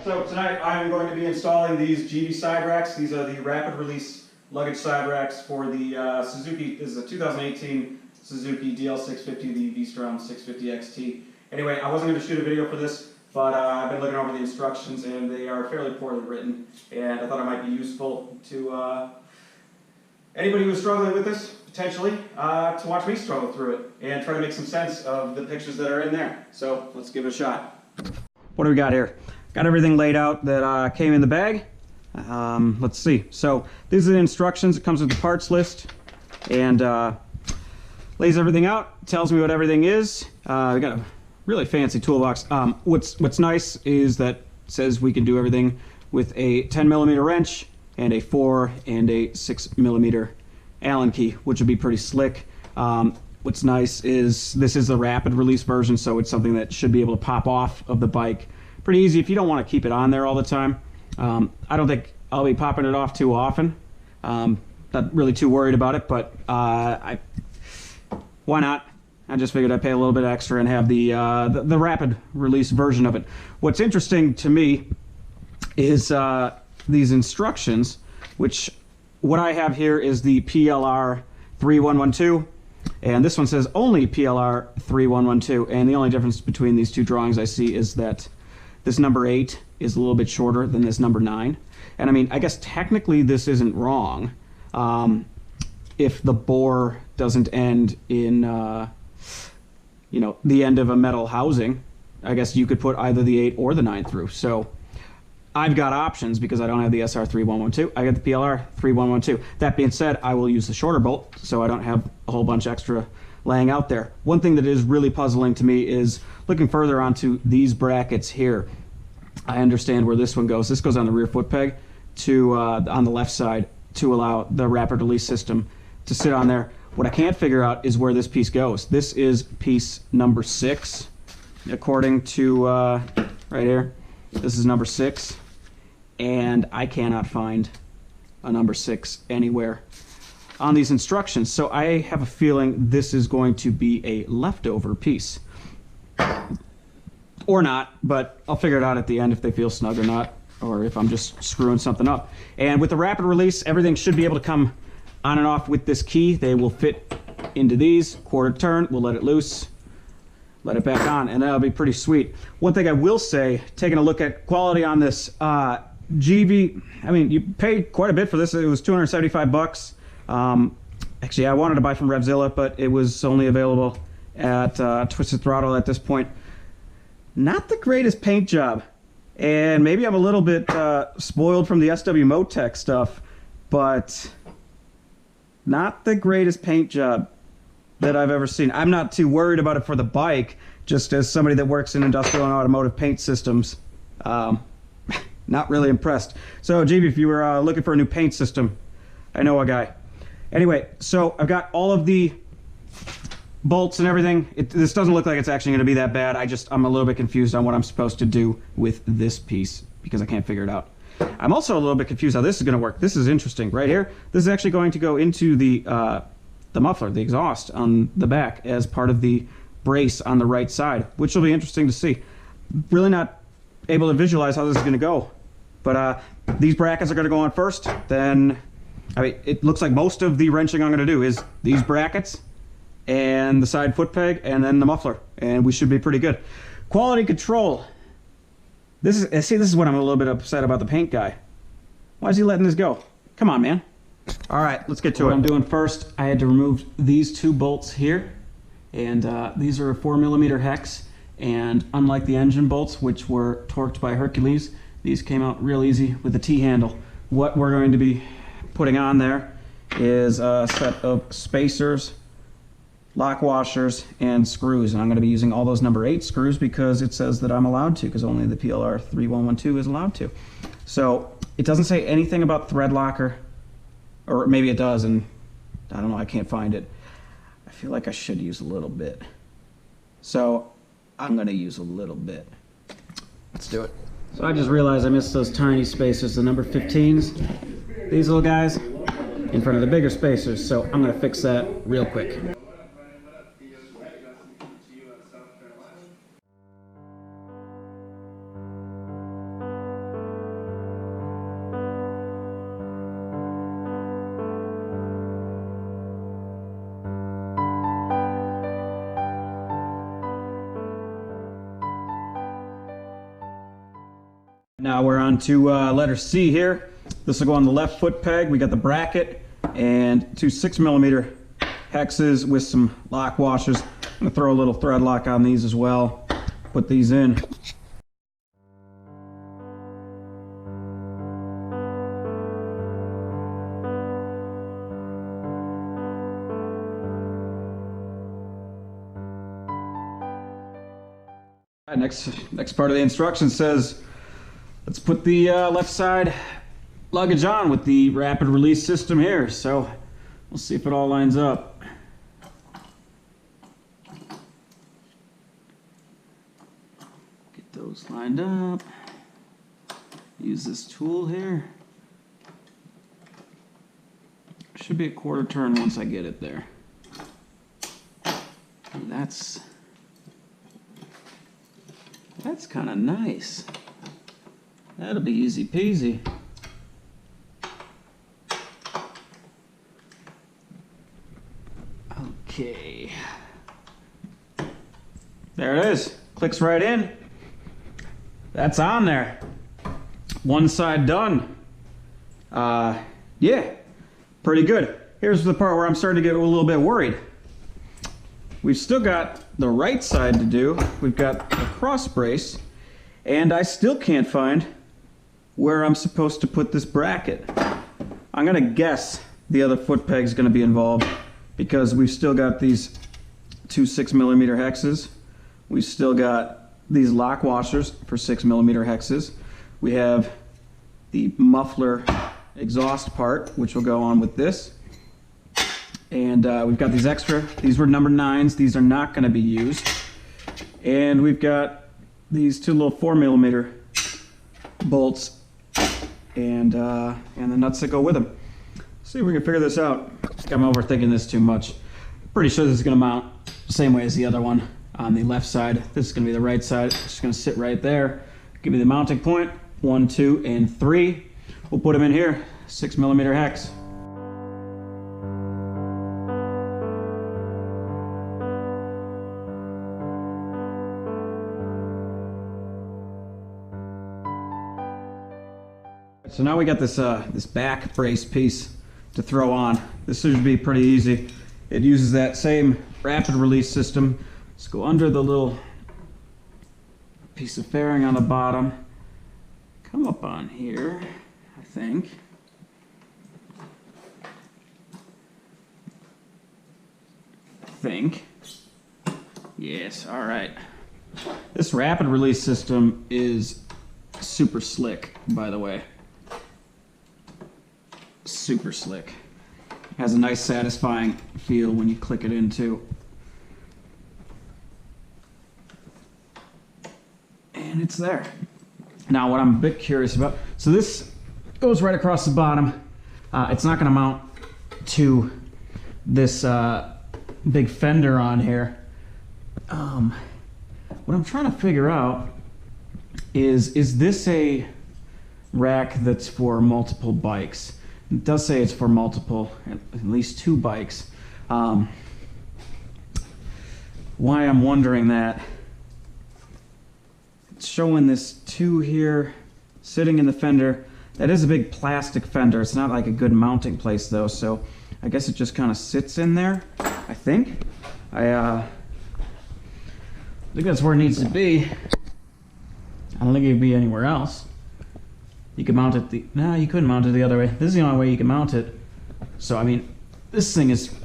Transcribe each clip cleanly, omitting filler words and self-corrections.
So tonight I'm going to be installing these Givi side racks. These are the rapid release luggage side racks for the Suzuki. This is a 2018 Suzuki DL650 V Strom 650XT. Anyway, I wasn't going to shoot a video for this, but I've been looking over the instructions and they are fairly poorly written, and I thought it might be useful to anybody who's struggling with this, potentially, to watch me struggle through it and try to make some sense of the pictures that are in there. So let's give it a shot. What do we got here? Got everything laid out that came in the bag. Let's see. So these are the instructions. It comes with the parts list and lays everything out. Tells me what everything is. We got a really fancy toolbox. What's nice is that it says we can do everything with a 10mm wrench and a 4 and a 6mm Allen key, which would be pretty slick. What's nice is this is a rapid release version, so it's something that should be able to pop off of the bike pretty easy if you don't want to keep it on there all the time. I don't think I'll be popping it off too often. Not really too worried about it, but why not? I just figured I'd pay a little bit extra and have the rapid release version of it. What's interesting to me is these instructions, which what I have here is the PLR3112, and this one says only PLR3112, and the only difference between these two drawings I see is that this number 8 is a little bit shorter than this number 9. And I mean, I guess technically this isn't wrong if the bore doesn't end in, you know, the end of a metal housing. I guess you could put either the 8 or the 9 through. So I've got options because I don't have the SR3112. I got the PLR3112. That being said, I will use the shorter bolt so I don't have a whole bunch extra laying out there. One thing that is really puzzling to me is looking further onto these brackets here. I understand where this one goes. This goes on the rear foot peg to on the left side to allow the rapid release system to sit on there. What I can't figure out is where this piece goes. This is piece number 6, according to right here. This is number 6, and I cannot find a number 6 anywhere on these instructions. So I have a feeling this is going to be a leftover piece. Or not, but I'll figure it out at the end if they feel snug or not, or if I'm just screwing something up. And with the rapid release, everything should be able to come on and off with this key. They will fit into these. Quarter turn, we'll let it loose, let it back on, and that'll be pretty sweet. One thing I will say, taking a look at quality on this Givi, I mean, you paid quite a bit for this. It was 275 bucks. Actually, I wanted to buy from Revzilla, but it was only available at Twisted Throttle at this point. Not the greatest paint job, and maybe I'm a little bit spoiled from the SW Motec stuff, but not the greatest paint job that I've ever seen. I'm not too worried about it for the bike, just as somebody that works in industrial and automotive paint systems. Not really impressed. So Givi, if you were looking for a new paint system, I know a guy. Anyway, so I've got all of the bolts and everything. This doesn't look like it's actually going to be that bad. I'm a little bit confused on what I'm supposed to do with this piece because I can't figure it out. I'm also a little bit confused how this is going to work. This is interesting right here. This is actually going to go into the muffler, the exhaust on the back as part of the brace on the right side, which will be interesting to see. Really not able to visualize how this is going to go, but these brackets are going to go on first. Then, I mean, it looks like most of the wrenching I'm going to do is these brackets and the side foot peg and then the muffler, and we should be pretty good. Quality control. This is what I'm a little bit upset about the paint guy. Why is he letting this go? Come on, man. All right, let's get to it. What I'm doing first, I had to remove these 2 bolts here, and these are a 4mm hex, and unlike the engine bolts, which were torqued by Hercules, these came out real easy with the T-handle. What we're going to be putting on there is a set of spacers, lock washers, and screws, and I'm going to be using all those number 8 screws because it says that I'm allowed to, because only the PLR3112 is allowed to. So it doesn't say anything about thread locker, or maybe it does, and I don't know, I can't find it. I feel like I should use a little bit, so I'm going to use a little bit. Let's do it. So I just realized I missed those tiny spacers, the number 15s, these little guys in front of the bigger spacers, so I'm going to fix that real quick. Now we're on to letter C here. This will go on the left foot peg. We got the bracket and two 6mm hexes with some lock washers. I'm going to throw a little thread lock on these as well. Put these in. Next part of the instruction says, let's put the left side luggage on with the rapid release system here. So we'll see if it all lines up. Get those lined up. Use this tool here. Should be a quarter turn once I get it there. And that's kind of nice. That'll be easy peasy. Okay. There it is. Clicks right in. That's on there. One side done. Yeah, pretty good. Here's the part where I'm starting to get a little bit worried. We've still got the right side to do. We've got a cross brace, and I still can't find where I'm supposed to put this bracket. I'm gonna guess the other foot peg's gonna be involved because we've still got these two 6mm hexes. We've still got these lock washers for 6mm hexes. We have the muffler exhaust part, which will go on with this. And we've got these extra. These were number 9s. These are not going to be used. And we've got these two little 4mm bolts and the nuts that go with them. See if we can figure this out. I think I'm overthinking this too much. Pretty sure this is going to mount the same way as the other one on the left side. This is going to be the right side. It's just going to sit right there. Give me the mounting point. 1, 2, and 3. We'll put them in here. 6mm hex. So now we got this this back brace piece to throw on. This should be pretty easy. It uses that same rapid release system. Let's go under the little piece of fairing on the bottom. Come up on here, I think. Yes, all right. This rapid release system is super slick, by the way. Super slick. Has a nice satisfying feel when you click it in too. And it's there. Now what I'm a bit curious about, so this goes right across the bottom. It's not going to mount to this big fender on here. What I'm trying to figure out is this a rack that's for multiple bikes? It does say it's for multiple, at least 2 bikes. Why I'm wondering that, it's showing this 2 here sitting in the fender. That is a big plastic fender. It's not like a good mounting place though, so I guess it just kind of sits in there, I think. I think that's where it needs to be. I don't think it could be anywhere else. You could mount it no, you couldn't mount it the other way. This is the only way you can mount it. So, I mean, this thing is,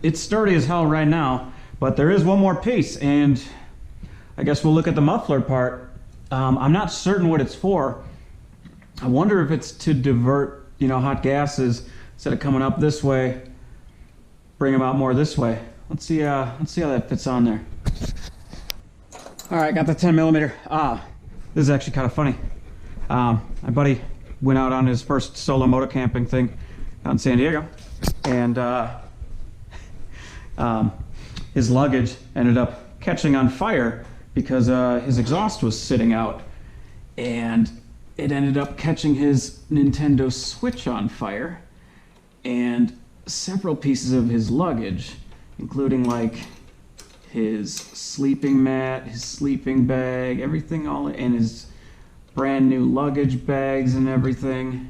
it's sturdy as hell right now, but there is one more piece, and I guess we'll look at the muffler part. I'm not certain what it's for. I wonder if it's to divert, you know, hot gases instead of coming up this way, bring them out more this way. Let's see how that fits on there. All right, got the 10mm. This is actually kind of funny. My buddy went out on his first solo moto camping thing out in San Diego, and his luggage ended up catching on fire because his exhaust was sitting out, and it ended up catching his Nintendo Switch on fire, and several pieces of his luggage, including like his sleeping mat, his sleeping bag, everything all, and his brand new luggage bags and everything.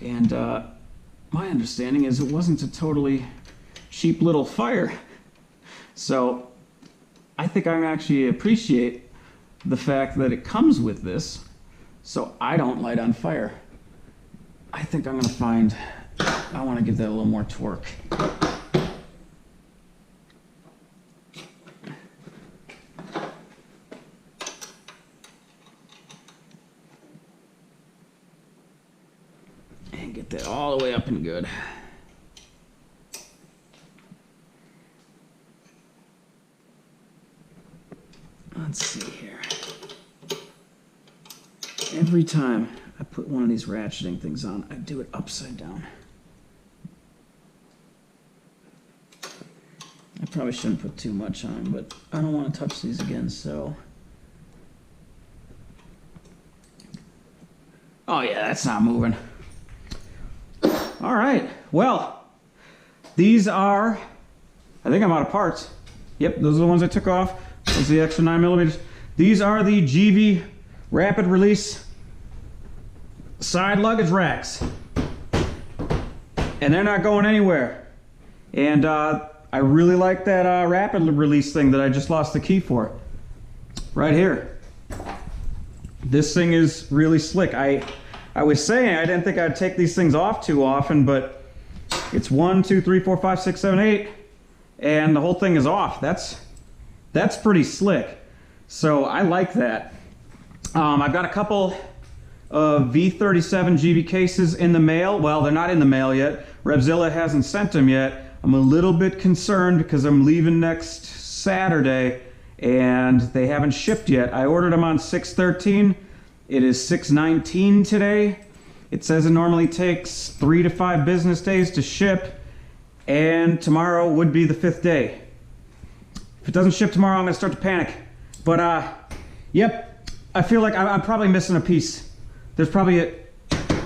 And my understanding is it wasn't a totally cheap little fire. So I think I actually appreciate the fact that it comes with this, so I don't light on fire. I think I'm gonna find, I wanna give that a little more torque. And get that all the way up and good. Let's see here. Every time I put one of these ratcheting things on, I do it upside down. I probably shouldn't put too much on, but I don't want to touch these again, so. Oh yeah, that's not moving. All right, well, these are, I think I'm out of parts. Yep, those are the ones I took off. Those are the extra 9mm. These are the Givi Rapid Release side luggage racks. And they're not going anywhere. And I really like that Rapid Release thing that I just lost the key for. Right here. This thing is really slick. I was saying I didn't think I'd take these things off too often, but it's 1, 2, 3, 4, 5, 6, 7, 8, and the whole thing is off. That's pretty slick. So I like that. I've got a couple of V37 Givi cases in the mail. Well, they're not in the mail yet. Revzilla hasn't sent them yet. I'm a little bit concerned because I'm leaving next Saturday and they haven't shipped yet. I ordered them on 6/13. It is 6/19 today. It says it normally takes 3 to 5 business days to ship, and tomorrow would be the 5th day. If it doesn't ship tomorrow, I'm gonna start to panic. But yep, I feel like I'm probably missing a piece. There's probably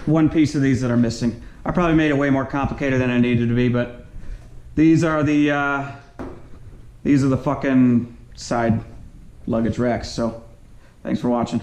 one piece of these that are missing. I probably made it way more complicated than it needed to be, but these are the fucking side luggage racks. So thanks for watching.